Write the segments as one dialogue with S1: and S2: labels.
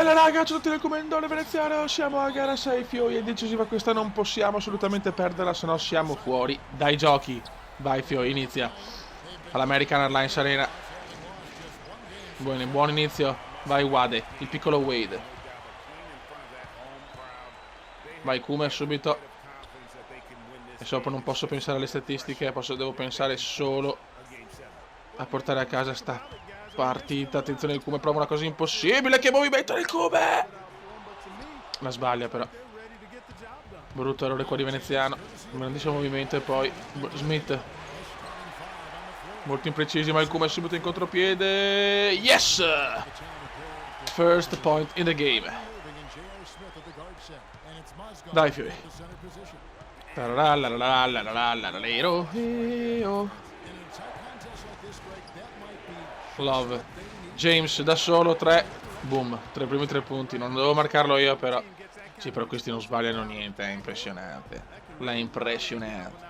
S1: bella raga, ciao a tutti del commendatore veneziano, siamo a gara 6 Fioi, è decisiva questa, non possiamo assolutamente perderla, se no siamo fuori dai giochi. Vai Fioi, inizia. All'American Airlines Arena. Buon inizio, vai Wade, il piccolo Wade. Vai Kume subito. E sopra non posso pensare alle statistiche, devo pensare solo a portare a casa sta partita. Attenzione il Kume, prova una cosa impossibile, che movimento del Kume! La sbaglia però. Brutto errore qua di veneziano. Un grandissimo movimento e poi Smith. Molto imprecisi, ma il Kume è subito in contropiede. Yes! First point in the game. Dai Fiori. Love. James da solo 3. Boom. Primi 3 punti. Non dovevo marcarlo io però. Sì, però questi non sbagliano niente. È impressionante. La impressionante.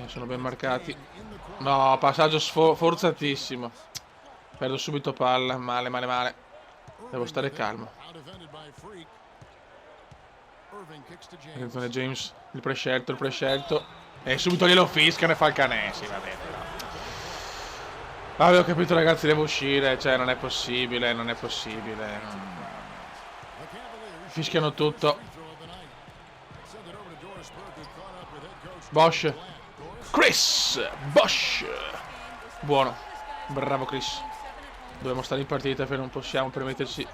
S1: Sono ben marcati. No, passaggio forzatissimo. Perdo subito palla. Male. Devo stare calmo. Attenzione James. Il prescelto. E subito glielo fischiano e fa il canestro. Vabbè, però. Avevo capito ragazzi, devo uscire. Cioè non è possibile. Fischiano tutto. Bosch. Chris Bosch. Buono. Bravo Chris. Dobbiamo stare in partita perché non possiamo permetterci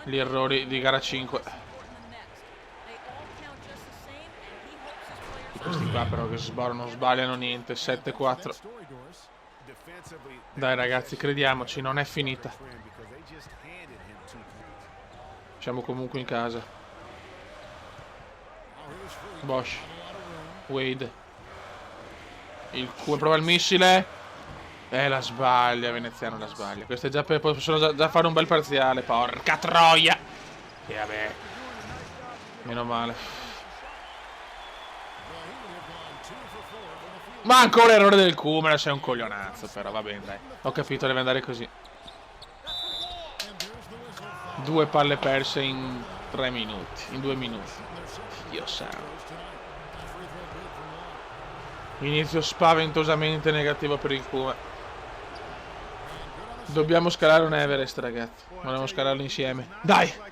S1: gli errori di gara 5. Questi qua però che non sbagliano niente. 7-4. Dai ragazzi, crediamoci, non è finita. Siamo comunque in casa. Bosch. Wade. Il Q prova il missile. La sbaglia, veneziano la sbaglia. Questo è già possono già fare un bel parziale. Porca troia. E vabbè. Meno male. Ma ancora errore del Kumera, sei un coglionazzo. Però va bene, dai. Ho capito, deve andare così. 2 palle perse in 3 minuti. In 2 minuti. Dio santo. Inizio spaventosamente negativo per il Kume. Dobbiamo scalare un Everest, ragazzi. Dobbiamo scalarlo insieme. Dai!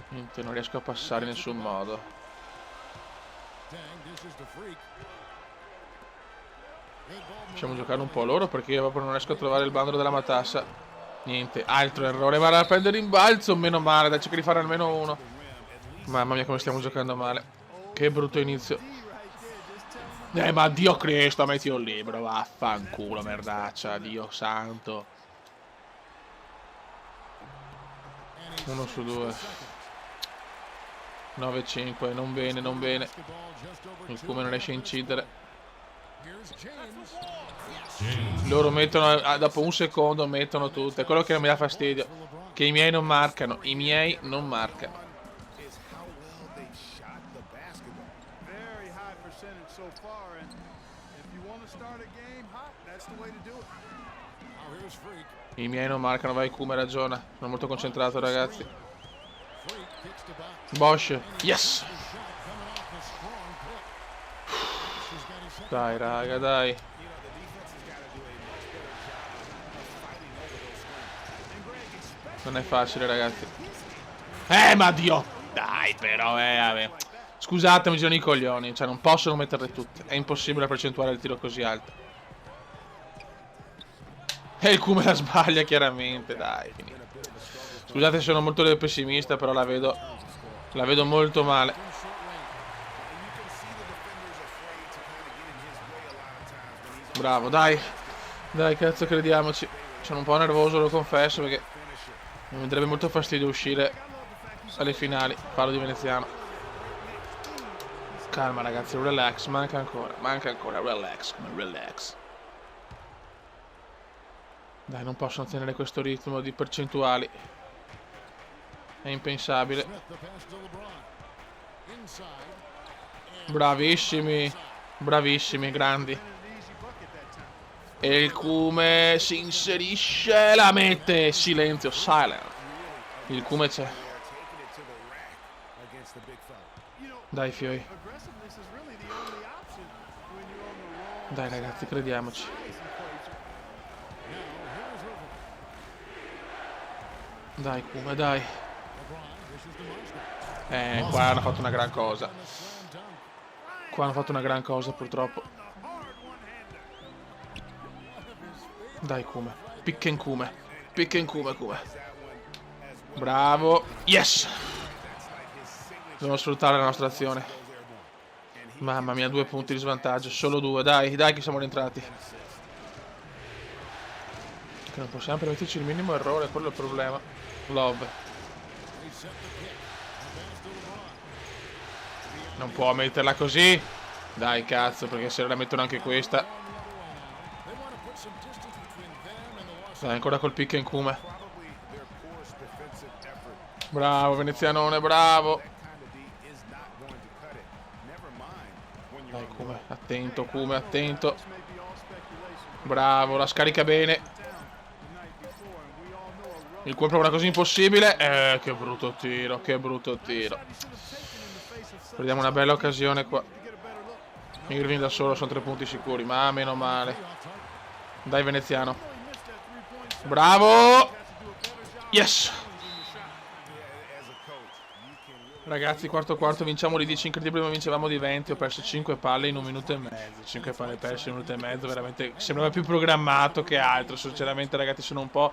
S1: Niente, non riesco a passare in nessun modo. Facciamo giocare un po' loro perché io proprio non riesco a trovare il bandolo della matassa. Niente, altro errore. Ma a prendere in balzo, meno male. Dai, cerca di fare almeno uno. Mamma mia come stiamo giocando male. Che brutto inizio. Ma Dio Cristo, metti un libro. Vaffanculo, merdaccia. Dio santo. 1 su 2. 9-5. Non bene. Il Kume non riesce a incidere. Loro mettono, dopo un secondo mettono tutte. È quello che mi dà fastidio. Che i miei non marcano. Vai Kume, ragiona. Sono molto concentrato ragazzi. Bosch. Yes. Dai raga, dai. Non è facile ragazzi. Ma Dio. Dai però, vabbè. Scusatemi, girano i coglioni. Cioè non possono metterle tutte. È impossibile la percentuale del tiro così alta. E il Kume la sbaglia chiaramente. Dai, finito. Scusate se sono molto pessimista, però la vedo molto male. Bravo, dai. Dai, cazzo, crediamoci. Sono un po' nervoso, lo confesso, perché mi darebbe molto fastidio uscire alle finali. Parlo di veneziano. Calma, ragazzi, relax. Manca ancora. Relax. Dai, non possono tenere questo ritmo di percentuali. È impensabile. Bravissimi. Bravissimi, grandi. E il Cume si inserisce, la mette. Silenzio, silent. Il Cume c'è. Dai, fioi. Dai, ragazzi, crediamoci. Dai, Cume, dai. Qua hanno fatto una gran cosa. Qua hanno fatto una gran cosa, purtroppo. Dai, Cume. Picca in Cume. Picca in Cume, Cume. Bravo. Yes! Dobbiamo sfruttare la nostra azione. Mamma mia, 2 punti di svantaggio. Solo 2. Dai, dai che siamo rientrati. Che non possiamo permetterci il minimo errore, quello è il problema. Love. Non può metterla così. Dai, cazzo, perché se la mettono anche questa. Dai, ancora col picca in Cume. Bravo, venezianone, bravo. Dai, Cume, attento, Cume, attento. Bravo, la scarica bene. Il Cume prova una cosa impossibile. Che brutto tiro, che brutto tiro. Perdiamo una bella occasione qua. Irving da solo, sono 3 punti sicuri, ma meno male. Dai, veneziano. Bravo! Yes! Ragazzi, quarto vinciamo di 10 incredibile, ma vincevamo di 20. Ho perso 5 palle in 1 minuto e mezzo. 5 palle perse in 1 minuto e mezzo, veramente sembrava più programmato che altro. Sinceramente, ragazzi, sono un po'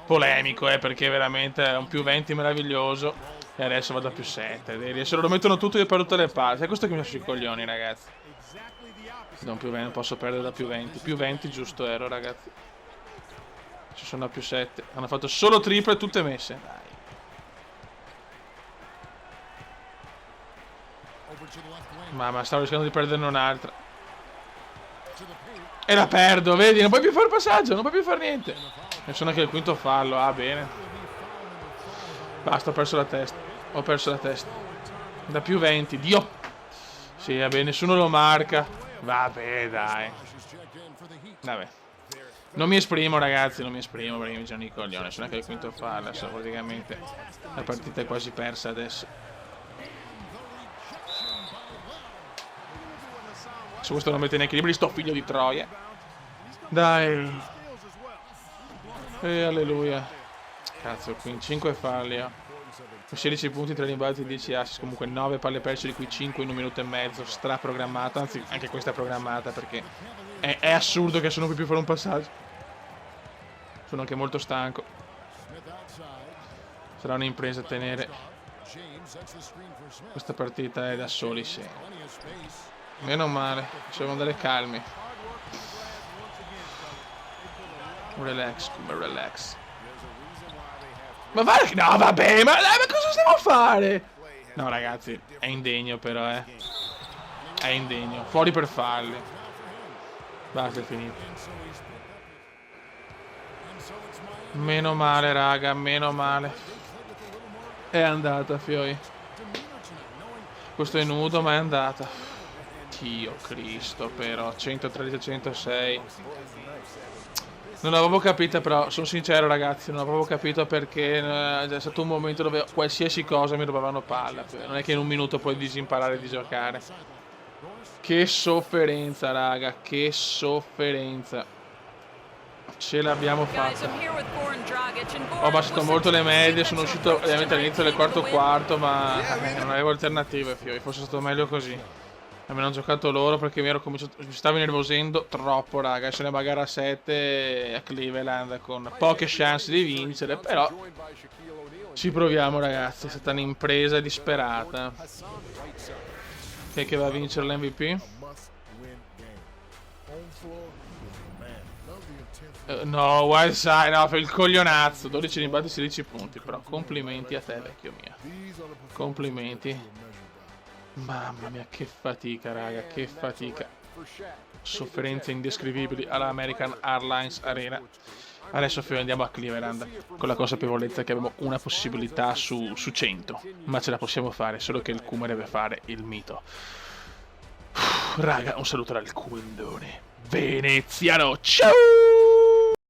S1: polemico, perché veramente è un più 20 meraviglioso. E adesso vado a più 7. Se lo mettono tutto io perdo tutte le palle. È questo che mi lascia i coglioni, ragazzi. Non più 20, non posso perdere da più 20. Più 20 giusto ero, ragazzi. Ci sono a più 7. Hanno fatto solo triple tutte messe. Dai. Mamma, stavo rischiando di perderne un'altra. E la perdo, vedi? Non puoi più fare il passaggio, non puoi più fare niente. E sono anche il quinto fallo, bene. Basta, ho perso la testa. Ho perso la testa. Da più 20, Dio. Sì, vabbè, nessuno lo marca. Vabbè, dai. Vabbè. Non mi esprimo, ragazzi, non mi esprimo perché mi girano i coglioni. Sono anche il quinto fallo, adesso praticamente la partita è quasi persa adesso. Su questo non mette neanche libri, sto figlio di troia. Dai. Alleluia. Cazzo, qui 5 falli, 16 punti, 3 rimbalzi, 10 assist. Comunque 9 palle perse, di cui 5 in 1 minuto e mezzo. Straprogrammata, anzi anche questa è programmata perché è assurdo che sono qui più fare un passaggio. Sono anche molto stanco. Sarà un'impresa tenere questa partita da soli, sì. Meno male, possiamo andare calmi. Relax, come relax. Ma va, no, vabbè, ma cosa stiamo a fare? No, ragazzi, è indegno però, È indegno. Fuori per falli. Basta, è finito. Meno male, raga, meno male. È andata, fioi. Questo è nudo, ma è andata. Dio Cristo, però 113-106. Non avevo capito, però sono sincero, ragazzi, non avevo capito perché è stato un momento dove qualsiasi cosa mi rubavano palla. Non è che in un minuto puoi disimparare di giocare. Che sofferenza, raga, che sofferenza. Ce l'abbiamo fatta. Ho abbassato molto le medie, sono uscito ovviamente all'inizio del quarto, ma non avevo alternative, fioi, fosse stato meglio così. Almeno hanno giocato loro perché mi stavo nervosendo troppo, raga. Essere una gara a 7 a Cleveland con poche chance di vincere, però ci proviamo, ragazzi. È stata un'impresa disperata. Chi è che va a vincere l'MVP? No, Wildside, no, il coglionazzo. 12 rimbalzi, 16 punti. Però complimenti a te, vecchio mio. Complimenti. Mamma mia, che fatica, raga, che fatica. Sofferenze indescrivibili alla American Airlines Arena. Adesso andiamo a Cleveland con la consapevolezza che abbiamo una possibilità su 100. Ma ce la possiamo fare, solo che il Cume deve fare il mito. Raga, un saluto dal Cumendone veneziano. Ciao!